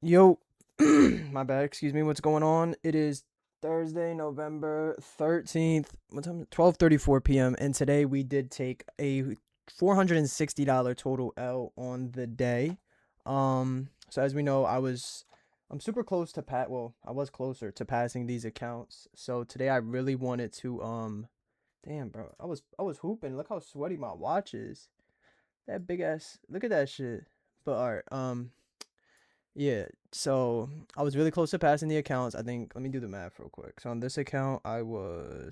Yo, my bad. Excuse me. What's going on? It is Thursday, November 13th. What time? 12:34 p.m. And today we did take a $460 total L on the day. So as we know, I'm super close to well, I was closer to passing these accounts. So today I really wanted to damn, bro. I was hooping. Look how sweaty my watch is. That big ass. Look at that shit. But all right, yeah, so I was really close to passing the accounts. I think, let me do the math real quick. So on this account, so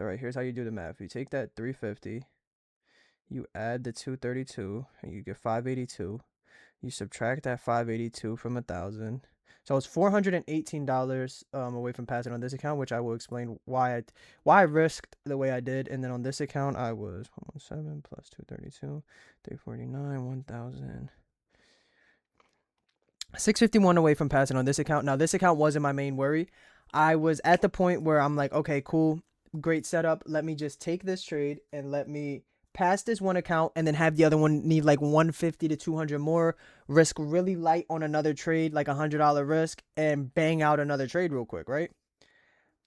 right, here's how you do the math. You take that 350, you add the 232, and you get 582. You subtract that 582 from 1,000. So I was $418 away from passing on this account, which I will explain why I risked the way I did. And then on this account, I was 117 plus 232, 349, 1,000. 651 away from passing on this account. Now, this account wasn't my main worry. I was at the point where I'm like, okay, cool, great setup. Let me just take this trade and let me pass this one account and then have the other one need like 150 to 200 more, risk really light on another trade, like $100 risk, and bang out another trade real quick, right?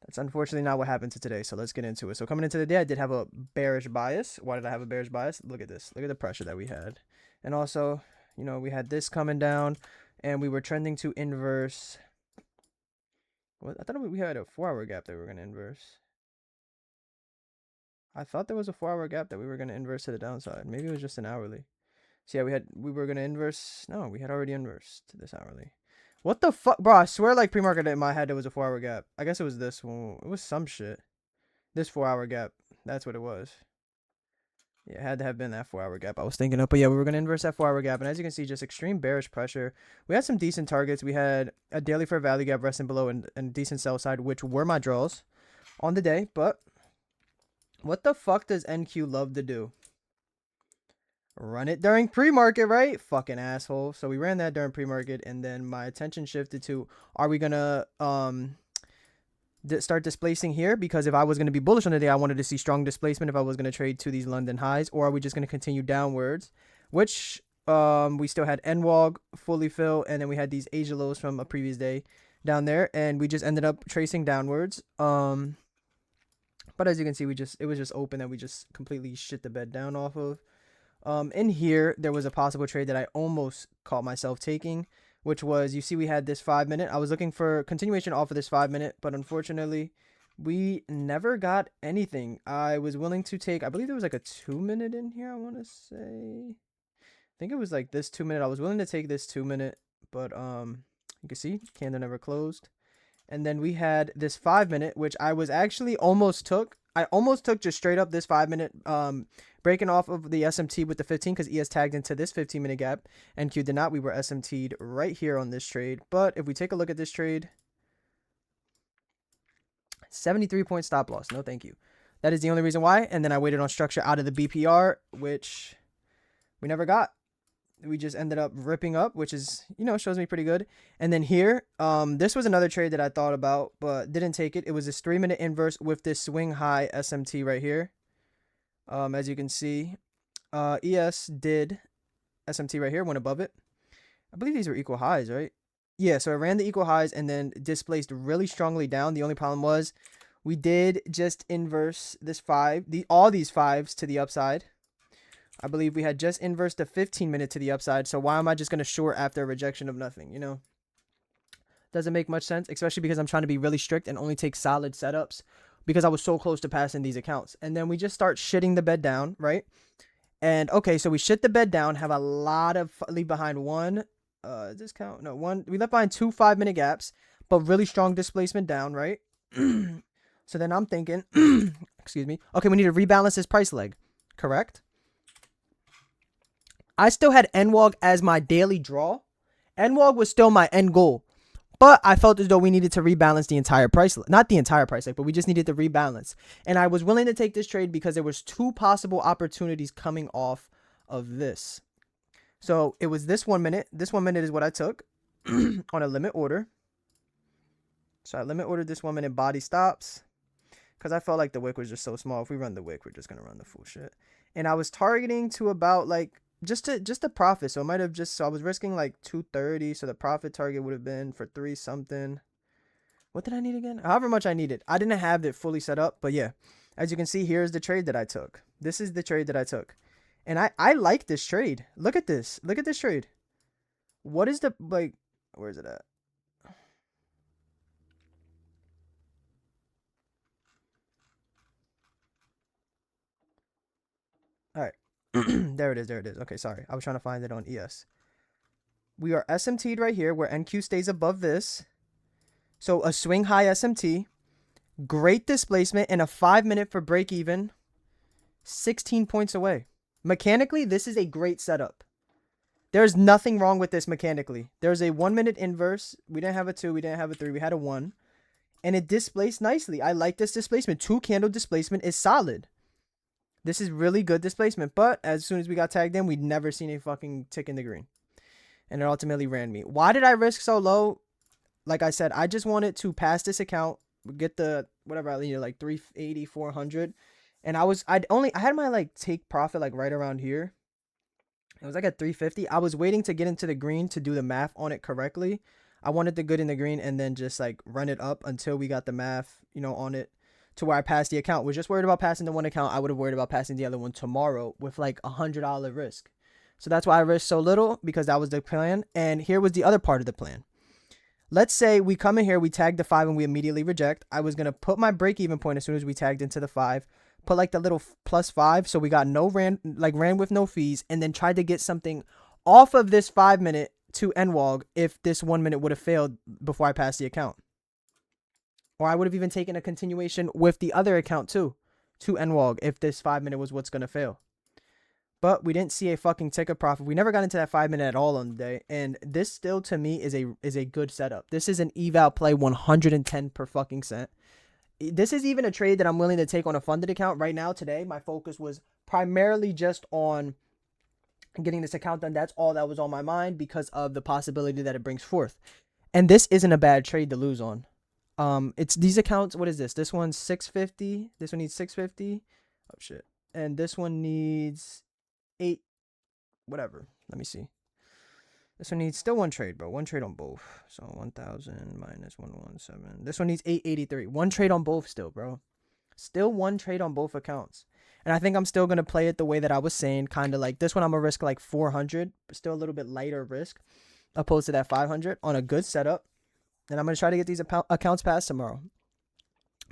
That's unfortunately not what happened to today, so let's get into it. So coming into the day, I did have a bearish bias. Why did I have a bearish bias? Look at this. Look at the pressure that we had. And also, we had this coming down, and we were trending to inverse. What? I thought we had a 4-hour gap that we were going to inverse. I thought there was a 4-hour gap that we were going to inverse to the downside. Maybe it was just an hourly. So yeah, we were going to inverse. No, we had already inversed to this hourly. What the fuck? Bro, I swear like pre-market in my head, it was a 4-hour gap. I guess it was this one. It was some shit. This 4-hour gap. That's what it was. Yeah, it had to have been that 4-hour gap I was thinking of. But yeah, we were going to inverse that 4-hour gap. And as you can see, just extreme bearish pressure. We had some decent targets. We had a daily fair value gap resting below and decent sell side, which were my draws on the day. But what the fuck does NQ love to do? Run it during pre-market, right? Fucking asshole. So we ran that during pre-market, and then my attention shifted to, are we going to start displacing here? Because if I was going to be bullish on the day, I wanted to see strong displacement if I was going to trade to these London highs. Or are we just going to continue downwards? Which we still had NWOG fully fill, and then we had these Asia lows from a previous day down there, and we just ended up tracing downwards. But as you can see, it was just open that we just completely shit the bed down off of. In here, there was a possible trade that I almost caught myself taking, which was, you see, we had this 5-minute. I was looking for continuation off of this 5-minute, but unfortunately, we never got anything. I was willing to take, I believe there was like a 2-minute in here, I want to say. I think it was like this 2-minute. I was willing to take this 2-minute, but you can see, candle never closed. And then we had this 5-minute, which I was actually almost took. I almost took just straight up this 5-minute, breaking off of the SMT with the 15 because ES tagged into this 15-minute gap. NQ did not. We were SMT'd right here on this trade. But if we take a look at this trade, 73-point stop loss. No, thank you. That is the only reason why. And then I waited on structure out of the BPR, which we never got. We just ended up ripping up, which is, shows me pretty good. And then here, this was another trade that I thought about, but didn't take it. It was this 3-minute inverse with this swing high SMT right here. As you can see, ES did SMT right here, went above it. I believe these were equal highs, right? Yeah, so it ran the equal highs and then displaced really strongly down. The only problem was we did just inverse this 5, all these 5s to the upside. I believe we had just inversed the 15-minute to the upside. So why am I just going to short after a rejection of nothing, Doesn't make much sense, especially because I'm trying to be really strict and only take solid setups because I was so close to passing these accounts. And then we just start shitting the bed down, right? And okay, so we shit the bed down, have a lot of, leave behind one, discount, no, one, we left behind 2 5-minute gaps, but really strong displacement down, right? So then I'm thinking, excuse me, okay, we need to rebalance this price leg, correct? I still had NWOG as my daily draw. NWOG was still my end goal. But I felt as though we needed to rebalance the entire price. Not the entire price, but we just needed to rebalance. And I was willing to take this trade because there was 2 possible opportunities coming off of this. So it was this 1 minute. This 1 minute is what I took on a limit order. So I limit ordered this 1 minute body stops because I felt like the wick was just so small. If we run the wick, we're just going to run the full shit. And I was targeting to about like just to profit. So it might have so I was risking like 230. So the profit target would have been for 3 something. What did I need again? However much I needed. I didn't have it fully set up, but yeah. As you can see, here's the trade that I took. This is the trade that I took. And I like this trade. Look at this. Look at this trade. What is the, like, where is it at? All right. There it is. There it is. Okay, sorry. I was trying to find it on ES. We are SMT'd right here where NQ stays above this. So a swing high SMT. Great displacement and a 5-minute for break even. 16 points away. Mechanically, this is a great setup. There's nothing wrong with this mechanically. There's a 1-minute inverse. We didn't have a 2. We didn't have a 3. We had a 1. And it displaced nicely. I like this displacement. 2 candle displacement is solid. This is really good displacement. But as soon as we got tagged in, we'd never seen a fucking tick in the green. And it ultimately ran me. Why did I risk so low? Like I said, I just wanted to pass this account, get the whatever I needed, like 380, 400. And I had my like take profit like right around here. It was like at 350. I was waiting to get into the green to do the math on it correctly. I wanted the good in the green and then just like run it up until we got the math, on it to where I passed the account. Was just worried about passing the one account. I would have worried about passing the other one tomorrow with like $100 risk. So that's why I risked so little, because that was the plan. And here was the other part of the plan. Let's say we come in here, we tag the 5 and we immediately reject. I was going to put my break even point as soon as we tagged into the 5. Put like the little +5, so we got ran with no fees, and then tried to get something off of this 5-minute to NWOG if this 1 minute would have failed before I passed the account. Or I would have even taken a continuation with the other account too, to NWOG if this 5-minute was what's going to fail. But we didn't see a fucking tick of profit. We never got into that 5-minute at all on the day. And this still, to me, is a good setup. This is an eval play 110 per fucking cent. This is even a trade that I'm willing to take on a funded account. Right now, today, my focus was primarily just on getting this account done. That's all that was on my mind because of the possibility that it brings forth. And this isn't a bad trade to lose on. It's these accounts. What is this? This one's 650. This one needs 650. Oh, shit. And this one needs 8. Whatever. Let me see. This one needs still one trade, bro. One trade on both. So 1,000 minus 117. This one needs 883. One trade on both still, bro. Still one trade on both accounts. And I think I'm still going to play it the way that I was saying. Kind of like this one, I'm going to risk like 400. Still a little bit lighter risk. Opposed to that 500 on a good setup. And I'm going to try to get these accounts passed tomorrow.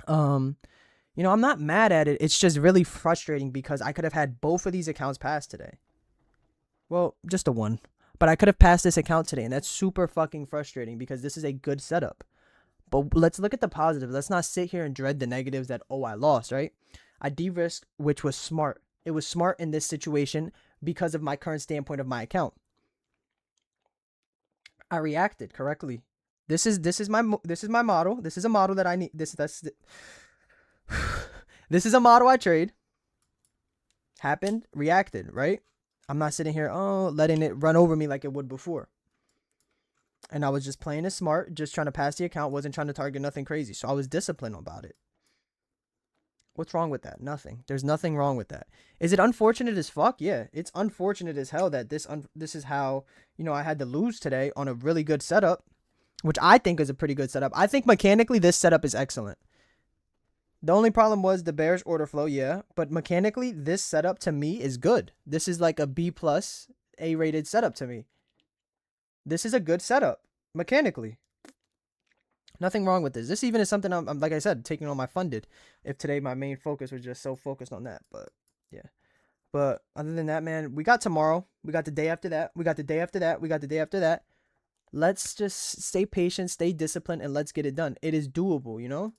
I'm not mad at it. It's just really frustrating because I could have had both of these accounts passed today. Well, just the one. But I could have passed this account today, and that's super fucking frustrating because this is a good setup. But let's look at the positives. Let's not sit here and dread the negatives that, I lost, right? I de-risked, which was smart. It was smart in this situation because of my current standpoint of my account. I reacted correctly. This is my model. This is a model that I need. This is a model I trade. Happened, reacted, right? I'm not sitting here, letting it run over me like it would before. And I was just playing it smart, just trying to pass the account, wasn't trying to target nothing crazy. So I was disciplined about it. What's wrong with that? Nothing. There's nothing wrong with that. Is it unfortunate as fuck? Yeah, it's unfortunate as hell that this is how, I had to lose today on a really good setup, which I think is a pretty good setup. I think mechanically this setup is excellent. The only problem was the bearish order flow, yeah. But mechanically, this setup to me is good. This is like a B+, A-rated setup to me. This is a good setup, mechanically. Nothing wrong with this. This even is something I'm like I said, taking on my funded. If today my main focus was just so focused on that. But, yeah. But other than that, man, we got tomorrow. We got the day after that. We got the day after that. We got the day after that. Let's just stay patient, stay disciplined, and let's get it done. It is doable,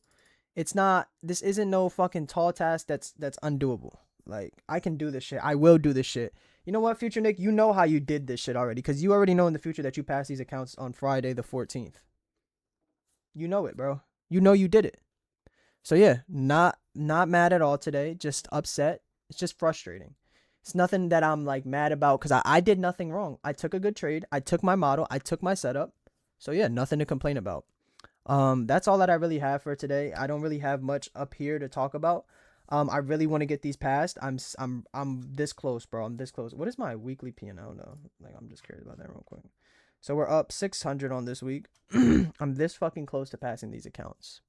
It's not, this isn't no fucking tall task that's undoable. Like, I can do this shit. I will do this shit. You know what, Future Nick? You know how you did this shit already. Because you already know in the future that you passed these accounts on Friday the 14th. You know it, bro. You know you did it. So, yeah, not mad at all today. Just upset. It's just frustrating. It's nothing that I'm, like, mad about. Because I did nothing wrong. I took a good trade. I took my model. I took my setup. So, yeah, nothing to complain about. That's all that I really have for today. I don't really have much up here to talk about. I really want to get these passed. I'm this close, bro. I'm this close. What is my weekly P&L? No, like I'm just curious about that real quick. So we're up 600 on this week. I'm this fucking close to passing these accounts.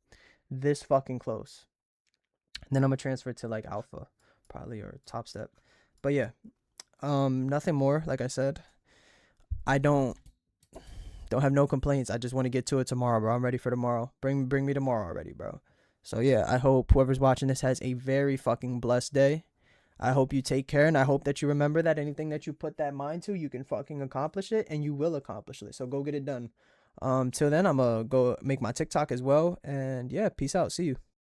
This fucking close. And then I'm gonna transfer to like Alpha, probably, or Top Step. But yeah, nothing more. Like I said, I don't have no complaints. I just want to get to it tomorrow, bro. I'm ready for tomorrow. Bring me tomorrow already, bro. So yeah, I hope whoever's watching this has a very fucking blessed day. I hope you take care, and I hope that you remember that anything that you put that mind to, you can fucking accomplish it, and you will accomplish it. So go get it done. Till then, I'm gonna go make my TikTok as well, and yeah, peace out. See you.